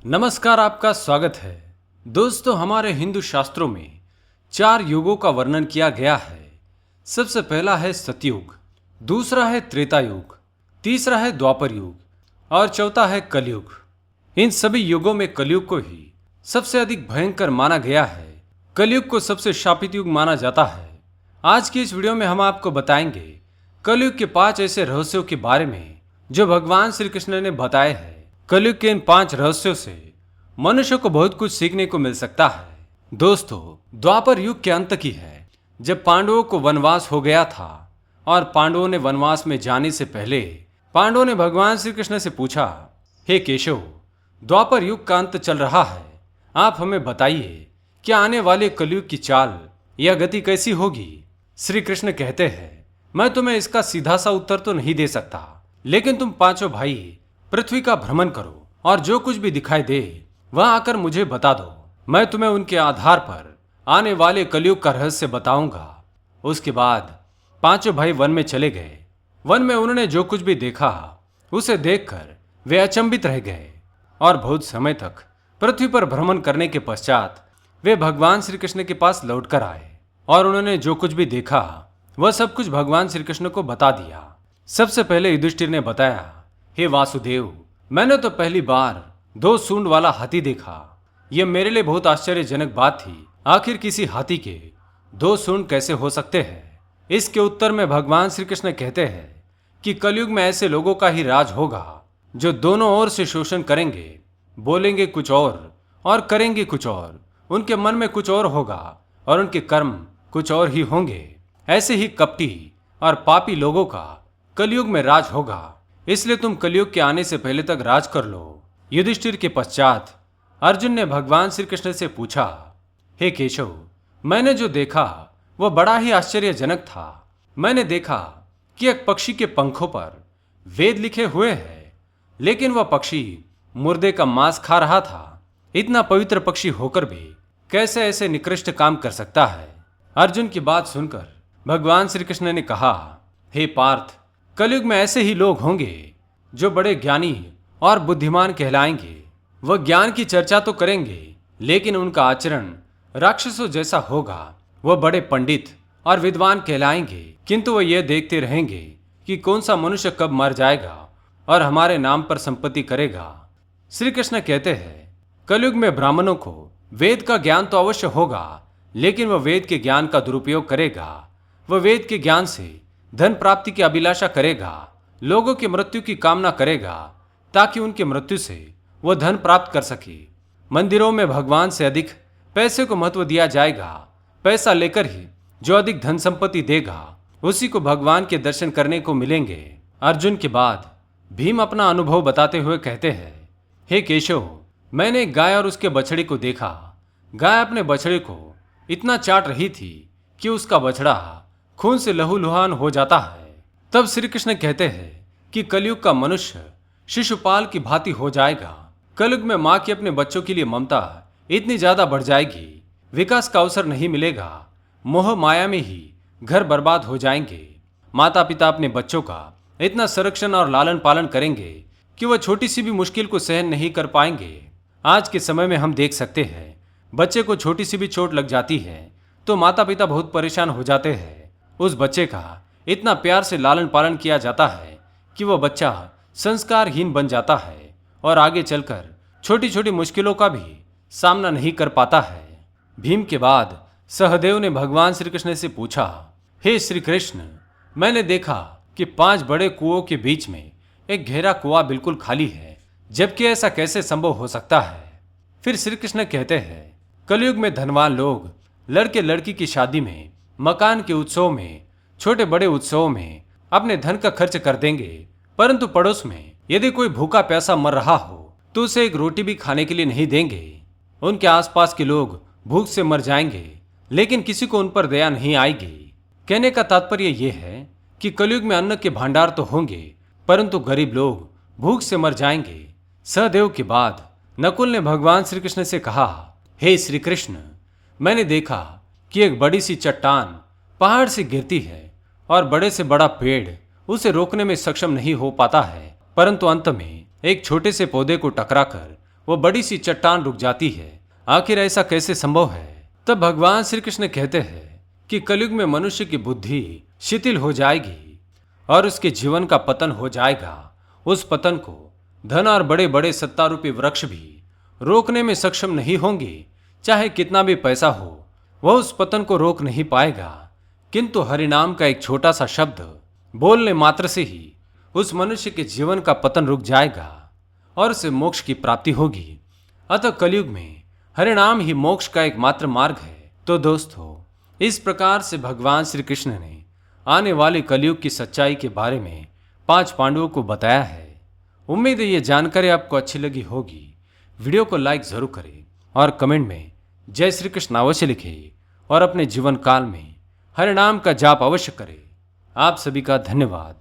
नमस्कार, आपका स्वागत है। दोस्तों, हमारे हिंदू शास्त्रों में 4 युगों का वर्णन किया गया है। सबसे पहला है सतयुग, दूसरा है त्रेता युग, तीसरा है द्वापर युग और चौथा है कलयुग। इन सभी युगों में कलयुग को ही सबसे अधिक भयंकर माना गया है। कलयुग को सबसे शापित युग माना जाता है। आज की इस वीडियो में हम आपको बताएंगे कलयुग के 5 ऐसे रहस्यों के बारे में जो भगवान श्री कृष्ण ने बताए हैं। कलयुग के इन 5 रहस्यों से मनुष्य को बहुत कुछ सीखने को मिल सकता है। दोस्तों, द्वापर युग के अंत की है, जब पांडवों को वनवास हो गया था और पांडवों ने वनवास में जाने से पहले पांडवों ने भगवान श्री कृष्ण से पूछा, हे केशव, द्वापर युग का अंत चल रहा है, आप हमें बताइए कि आने वाले कलयुग की चाल या गति कैसी होगी। श्री कृष्ण कहते हैं, मैं तुम्हें इसका सीधा सा उत्तर तो नहीं दे सकता, लेकिन तुम पांचों भाई पृथ्वी का भ्रमण करो और जो कुछ भी दिखाई दे वह आकर मुझे बता दो। मैं तुम्हें उनके आधार पर आने वाले कलयुग का रहस्य बताऊंगा। उसके बाद पांचों भाई वन में चले गए। वन में उन्होंने जो कुछ भी देखा उसे देखकर वे अचंभित रह गए और बहुत समय तक पृथ्वी पर भ्रमण करने के पश्चात वे भगवान श्री कृष्ण के पास लौटकर आए और उन्होंने जो कुछ भी देखा वह सब कुछ भगवान श्री कृष्ण को बता दिया। सबसे पहले युधिष्ठिर ने बताया, हे वासुदेव, मैंने तो पहली बार 2 सूंड वाला हाथी देखा। यह मेरे लिए बहुत आश्चर्यजनक बात थी। आखिर किसी हाथी के 2 सूंड कैसे हो सकते हैं? इसके उत्तर में भगवान श्री कृष्ण कहते हैं कि कलयुग में ऐसे लोगों का ही राज होगा जो दोनों ओर से शोषण करेंगे, बोलेंगे कुछ और करेंगे कुछ और। उनके मन में कुछ और होगा और उनके कर्म कुछ और ही होंगे। ऐसे ही कपटी और पापी लोगों का कलयुग में राज होगा। इसलिए तुम कलयुग के आने से पहले तक राज कर लो। युधिष्ठिर के पश्चात अर्जुन ने भगवान श्री कृष्ण से पूछा, हे केशव, मैंने जो देखा वह बड़ा ही आश्चर्यजनक था। मैंने देखा कि एक पक्षी के पंखों पर वेद लिखे हुए हैं, लेकिन वह पक्षी मुर्दे का मांस खा रहा था। इतना पवित्र पक्षी होकर भी कैसे ऐसे निकृष्ट काम कर सकता है? अर्जुन की बात सुनकर भगवान श्री कृष्ण ने कहा, हे पार्थ, कलयुग में ऐसे ही लोग होंगे जो बड़े ज्ञानी और बुद्धिमान कहलाएंगे। वह ज्ञान की चर्चा तो करेंगे, लेकिन उनका आचरण राक्षसों जैसा होगा। वह बड़े पंडित और विद्वान कहलाएंगे, किंतु वह यह देखते रहेंगे कि कौन सा मनुष्य कब मर जाएगा और हमारे नाम पर संपत्ति करेगा। श्री कृष्ण कहते हैं, कलयुग में ब्राह्मणों को वेद का ज्ञान तो अवश्य होगा, लेकिन वह वेद के ज्ञान का दुरुपयोग करेगा। वह वेद के ज्ञान से धन प्राप्ति की अभिलाषा करेगा, लोगों की मृत्यु की कामना करेगा ताकि उनकी मृत्यु से वह धन प्राप्त कर सके। मंदिरों में भगवान से अधिक पैसे को महत्व दिया जाएगा। पैसा लेकर ही जो अधिक धन संपत्ति देगा उसी को भगवान के दर्शन करने को मिलेंगे। अर्जुन के बाद भीम अपना अनुभव बताते हुए कहते हैं, हे केशव, मैंने एक गाय और उसके बछड़े को देखा। गाय अपने बछड़े को इतना चाट रही थी कि उसका बछड़ा खून से लहूलुहान हो जाता है। तब श्री कृष्ण कहते हैं कि कलयुग का मनुष्य शिशुपाल की भांति हो जाएगा। कलयुग में मां की अपने बच्चों के लिए ममता इतनी ज्यादा बढ़ जाएगी, विकास का अवसर नहीं मिलेगा। मोह माया में ही घर बर्बाद हो जाएंगे। माता पिता अपने बच्चों का इतना संरक्षण और लालन पालन करेंगे कि वह छोटी सी भी मुश्किल को सहन नहीं कर पाएंगे। आज के समय में हम देख सकते हैं, बच्चे को छोटी सी भी चोट लग जाती है तो माता पिता बहुत परेशान हो जाते हैं। उस बच्चे का इतना प्यार से लालन पालन किया जाता है कि वह बच्चा संस्कारहीन बन जाता है और आगे चलकर छोटी छोटी मुश्किलों का भी सामना नहीं कर पाता है। भीम के बाद सहदेव ने भगवान श्री कृष्ण से पूछा, हे श्री कृष्ण, मैंने देखा कि 5 बड़े कुओं के बीच में एक गहरा कुआं बिल्कुल खाली है, जबकि ऐसा कैसे संभव हो सकता है? फिर श्री कृष्ण कहते हैं, कलयुग में धनवान लोग लड़के लड़की की शादी में, मकान के उत्सव में, छोटे बड़े उत्सवों में अपने धन का खर्च कर देंगे, परंतु पड़ोस में यदि कोई भूखा प्यासा मर रहा हो तो उसे एक रोटी भी खाने के लिए नहीं देंगे। उनके आसपास के लोग भूख से मर जाएंगे, लेकिन किसी को उन पर दया नहीं आएगी। कहने का तात्पर्य यह है कि कलयुग में अन्न के भंडार तो होंगे, परंतु गरीब लोग भूख से मर जाएंगे। सहदेव के बाद नकुल ने भगवान श्री कृष्ण से कहा, हे श्री कृष्ण, मैंने देखा कि एक बड़ी सी चट्टान पहाड़ से गिरती है और बड़े से बड़ा पेड़ उसे रोकने में सक्षम नहीं हो पाता है, परंतु अंत में एक छोटे से पौधे को टकराकर वो बड़ी सी चट्टान रुक जाती है। आखिर ऐसा कैसे संभव है? तब भगवान श्री कृष्ण कहते हैं कि कलयुग में मनुष्य की बुद्धि शिथिल हो जाएगी और उसके जीवन का पतन हो जाएगा। उस पतन को धन और बड़े बड़े सत्तारूपी वृक्ष भी रोकने में सक्षम नहीं होंगे। चाहे कितना भी पैसा हो, वह उस पतन को रोक नहीं पाएगा। किंतु हरिनाम का एक छोटा सा शब्द बोलने मात्र से ही उस मनुष्य के जीवन का पतन रुक जाएगा और उसे मोक्ष की प्राप्ति होगी। अतः कलयुग में हरिनाम ही मोक्ष का एकमात्र मार्ग है। तो दोस्तों, इस प्रकार से भगवान श्री कृष्ण ने आने वाले कलयुग की सच्चाई के बारे में 5 पांडवों को बताया है। उम्मीद है ये जानकारी आपको अच्छी लगी होगी। वीडियो को लाइक जरूर करें और कमेंट में जय श्री कृष्ण अवश्य लिखें और अपने जीवन काल में हरिनाम का जाप अवश्य करें। आप सभी का धन्यवाद।